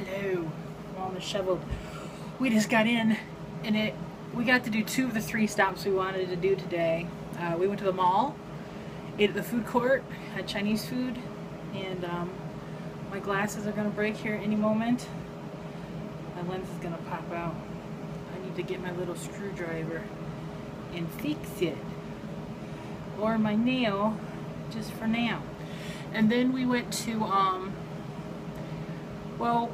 Hello. We're all disheveled. We just got in, and we got to do 2 of the 3 stops we wanted to do today. We went to the mall, ate at the food court, had Chinese food, and my glasses are going to break here any moment. My lens is going to pop out. I need to get my little screwdriver and fix it. Or my nail, just for now. And then we went to, well,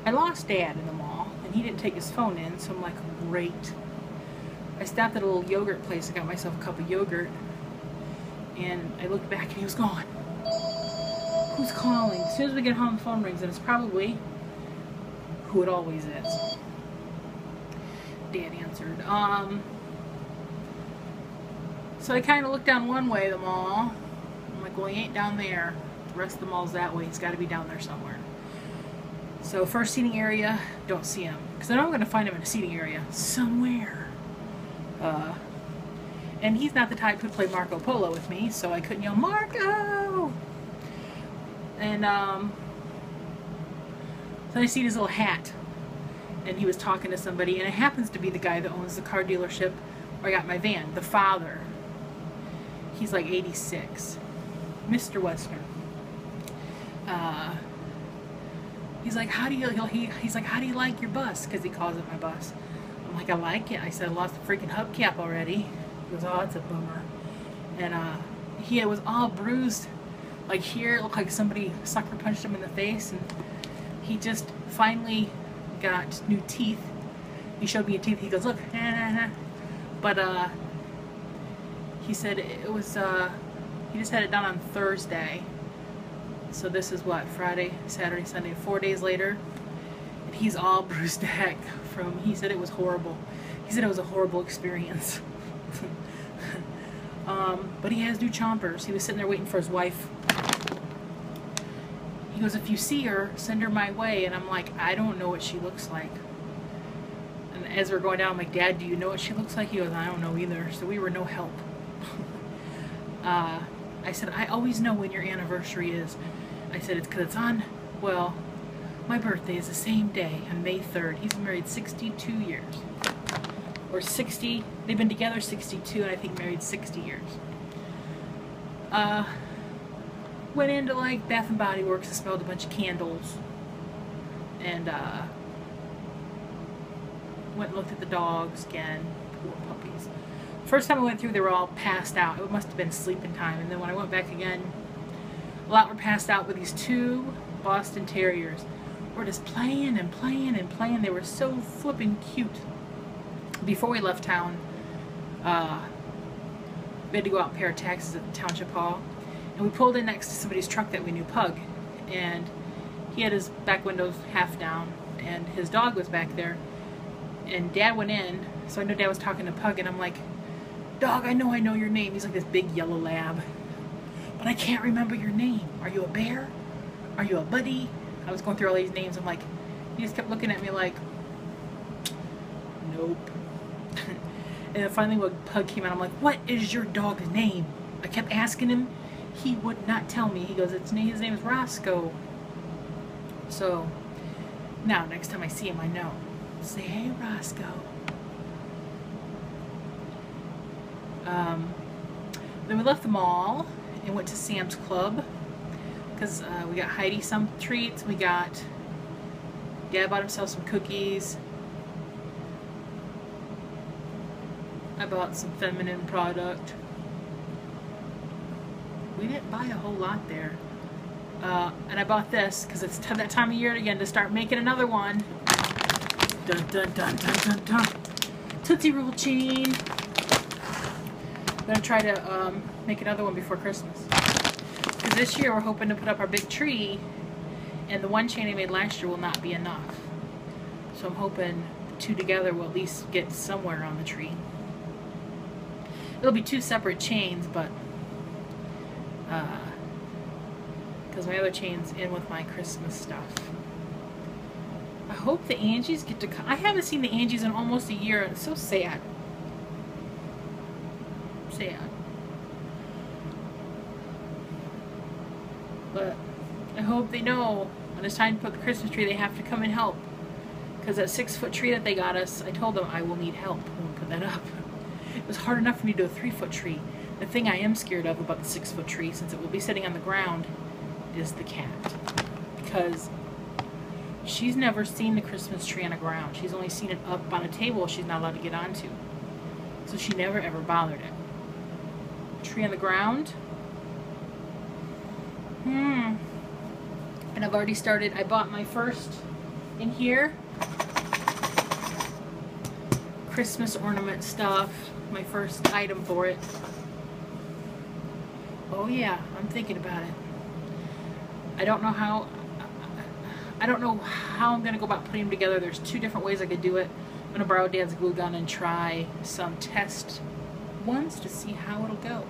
I lost Dad in the mall, and he didn't take his phone in, so I'm like, great. I stopped at a little yogurt place. I got myself a cup of yogurt, and I looked back, and he was gone. Who's calling? As soon as we get home, the phone rings, and it's probably who it always is. Dad answered. So I kind of looked down one way, the mall. I'm like, well, he ain't down there. The rest of the mall's that way. He's got to be down there somewhere. So first seating area, don't see him. Because I know I'm going to find him in a seating area somewhere. And he's not the type who'd play Marco Polo with me, so I couldn't yell, Marco! And so I see his little hat. And he was talking to somebody, and it happens to be the guy that owns the car dealership where I got my van, the father. He's like 86. Mr. Western. He's like, how do you like your bus? Because he calls it my bus. I'm like, I like it. I said, I lost the freaking hubcap already. He goes, oh, it's a bummer. And he was all bruised. Like here, it looked like somebody sucker punched him in the face. And he just finally got new teeth. He showed me a teeth. He goes, look, nah, nah, nah. But he said it was, he just had it done on Thursday. So this is what, Friday, Saturday, Sunday, 4 days later. And he's all bruised to heck from, he said it was horrible. He said it was a horrible experience. But he has new chompers. He was sitting there waiting for his wife. He goes, if you see her, send her my way. And I'm like, I don't know what she looks like. And as we're going down, I'm like, Dad, do you know what she looks like? He goes, I don't know either. So we were no help. I said, I always know when your anniversary is. I said, it's because it's on, well, my birthday is the same day, on May 3rd. He's been married 62 years. Or 60, they've been together 62, and I think married 60 years. Went into like Bath and Body Works and smelled a bunch of candles. And went and looked at the dogs again. Poor puppies. First time I went through, they were all passed out. It must have been sleeping time. And then when I went back again, a lot were passed out, with these 2 Boston Terriers were just playing and playing and playing. They were so flipping cute. Before we left town, we had to go out and pay our taxes at the township hall. And we pulled in next to somebody's truck that we knew, Pug. And he had his back windows half down, and his dog was back there. And Dad went in, so I know Dad was talking to Pug, and I'm like, Dog, I know your name. He's like this big yellow lab. But I can't remember your name. Are you a bear? Are you a buddy? I was going through all these names. I'm like, he just kept looking at me like, nope. And then finally when Pug came out, I'm like, what is your dog's name? I kept asking him. He would not tell me. He goes, his name is Roscoe. So now next time I see him, I know. Say, hey, Roscoe. Then we left the mall and went to Sam's Club because we got Heidi some treats. Dad bought himself some cookies. I bought some feminine product. We didn't buy a whole lot there. And I bought this because it's that time of year again to start making another one. Dun dun dun dun dun dun. Tootsie Roll chain. I'm going to try to make another one before Christmas. Because this year we're hoping to put up our big tree, and the one chain I made last year will not be enough. So I'm hoping the 2 together will at least get somewhere on the tree. It'll be 2 separate chains, but because my other chain's in with my Christmas stuff. I hope the Angies get to come. I haven't seen the Angies in almost a year, and it's so sad. Sad. But I hope they know when when it's time to put the Christmas tree, they have to come and help. Because that 6-foot tree that they got us, I told them I will need help when we put that up. It was hard enough for me to do a 3-foot tree. The thing I am scared of about the 6-foot tree, since it will be sitting on the ground, is the cat. Because she's never seen the Christmas tree on the ground. She's only seen it up on a table she's not allowed to get onto. So she never ever bothered it. Tree on the ground? And I've already started, I bought my first in here. Christmas ornament stuff. My first item for it. Oh yeah, I'm thinking about it. I don't know how I'm going to go about putting them together. There's 2 different ways I could do it. I'm going to borrow Dad's glue gun and try some test ones to see how it'll go.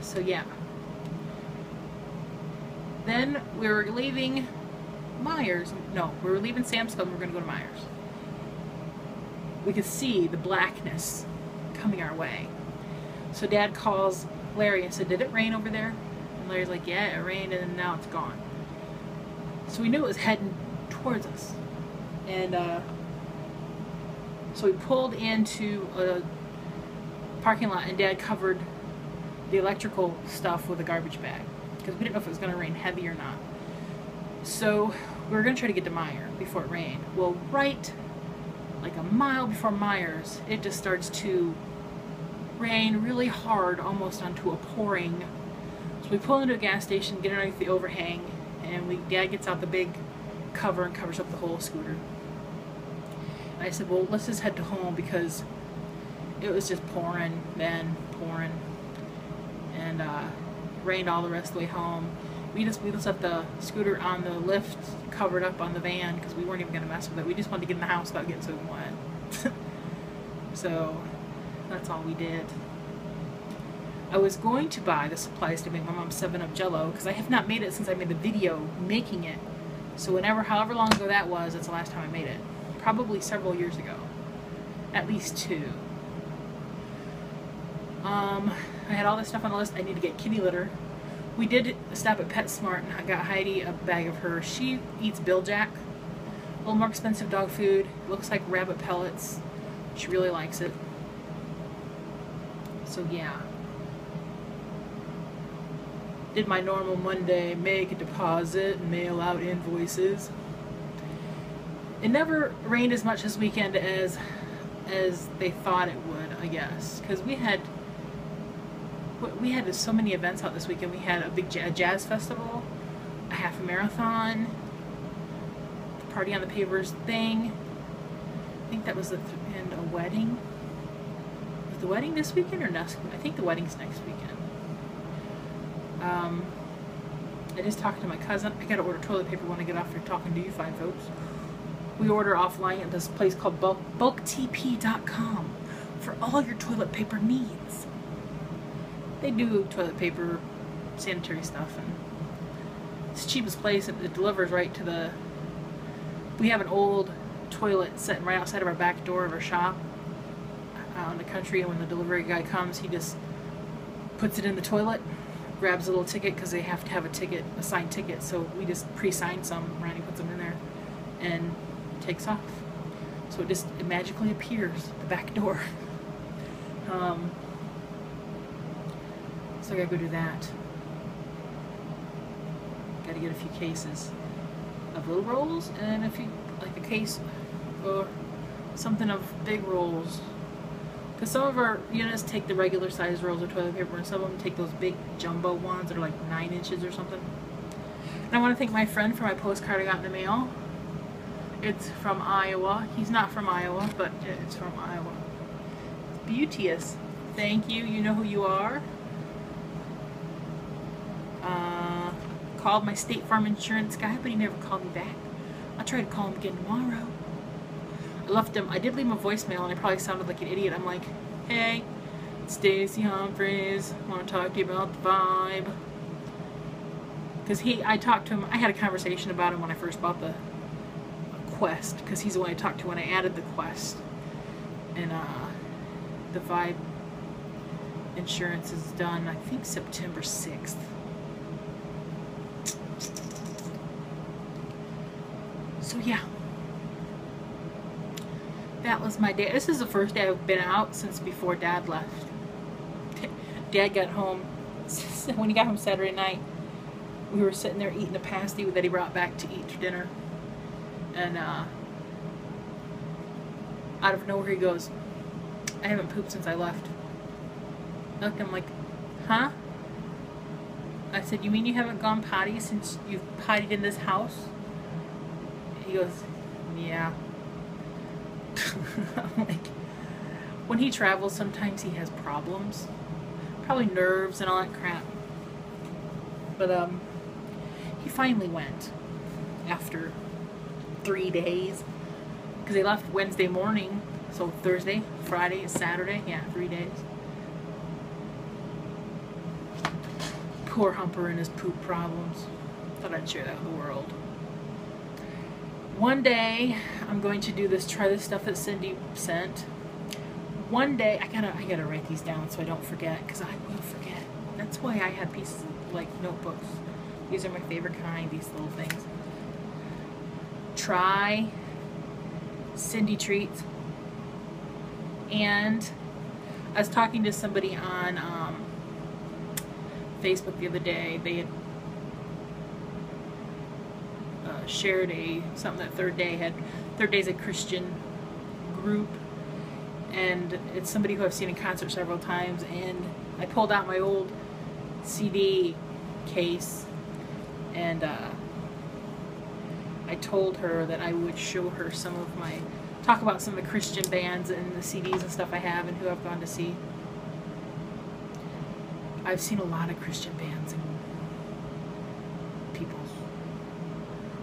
So yeah. Then we were leaving Myers. No, we were leaving Sam's Club and we were going to go to Myers. We could see the blackness coming our way. So Dad calls Larry and said, "Did it rain over there?" And Larry's like, "Yeah, it rained and now it's gone." So we knew it was heading towards us. And so we pulled into a parking lot and Dad covered the electrical stuff with a garbage bag because we didn't know if it was going to rain heavy or not. So we were going to try to get to Myers before it rained. Well, right like a mile before Myers, it just starts to rain really hard, almost onto a pouring. So we pull into a gas station, get underneath the overhang, and Dad gets out the big cover and covers up the whole scooter. And I said, well, let's just head to home because it was just pouring, then pouring, and rained all the rest of the way home. We just left the scooter on the lift, covered up on the van, because we weren't even going to mess with it. We just wanted to get in the house without getting soaking wet. So that's all we did. I was going to buy the supplies to make my mom 7-Up Jello, because I have not made it since I made the video making it. So however long ago that was, that's the last time I made it. Probably several years ago. At least 2. I had all this stuff on the list. I need to get kitty litter. We did stop at PetSmart and got Heidi a bag of her. She eats Bill Jack. A little more expensive dog food. Looks like rabbit pellets. She really likes it. So yeah. Did my normal Monday, make a deposit, mail out invoices. It never rained as much this weekend as they thought it would, I guess. Because we had so many events out this weekend. We had a big jazz festival, a half marathon, the Party on the Pavers thing. I think that was and a wedding. Was the wedding this weekend or next? I think the wedding's next weekend. I just talked to my cousin. I gotta order toilet paper when I get off here talking to you fine folks. We order offline at this place called bulktp.com for all your toilet paper needs. They do toilet paper, sanitary stuff, and it's the cheapest place. It delivers right to the... We have an old toilet sitting right outside of our back door of our shop out in the country, and when the delivery guy comes, he just puts it in the toilet, grabs a little ticket, because they have to have a signed ticket, so we just pre-sign some. Randy puts them in there and takes off. So it magically appears at the back door. So I gotta go do that. Gotta get a few cases of little rolls and a case or something of big rolls. Because some of our units take the regular size rolls of toilet paper and some of them take those big jumbo ones that are like 9 inches or something. And I want to thank my friend for my postcard I got in the mail. It's from Iowa. He's not from Iowa, but it's from Iowa. It's beauteous. Thank you. You know who you are. Called my State Farm insurance guy, but he never called me back. I'll try to call him again tomorrow. I did leave him a voicemail, and I probably sounded like an idiot. I'm like, hey, it's Stacey Humphries. I want to talk to you about the Vibe. Because I talked to him, I had a conversation about him when I first bought the Quest, because he's the one I talked to when I added the Quest. And the Vibe insurance is done, I think, September 6th. So yeah, that was my day. This is the first day I've been out since before Dad left. Dad got home, when he got home Saturday night, we were sitting there eating a pasty that he brought back to eat for dinner. And out of nowhere he goes, I haven't pooped since I left. Look, I'm like, huh? I said, you mean you haven't gone potty since you've pottied in this house? He goes, yeah. I'm like, when he travels, sometimes he has problems. Probably nerves and all that crap. But he finally went after 3 days, because they left Wednesday morning, so Thursday, Friday, Saturday, yeah, 3 days. Poor Humper and his poop problems. Thought I'd share that with the world. One day I'm going to do this, try this stuff that Cindy sent. One day I gotta write these down so I don't forget, because I will forget. That's why I have pieces of like notebooks. These are my favorite kind, these little things. Try Cindy treats. And I was talking to somebody on Facebook the other day. They had shared something that Third Day's a Christian group, and it's somebody who I've seen in concert several times, and I pulled out my old CD case, and I told her that I would show her talk about some of the Christian bands and the CDs and stuff I have and who I've gone to see. I've seen a lot of Christian bands and people.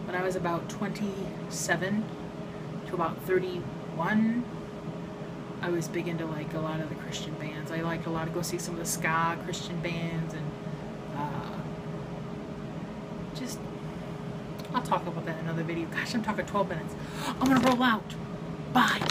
When I was about 27 to about 31, I was big into like a lot of the Christian bands. I liked a lot to go see some of the ska Christian bands, and just, I'll talk about that in another video. Gosh, I'm talking 12 minutes. I'm gonna roll out. Bye.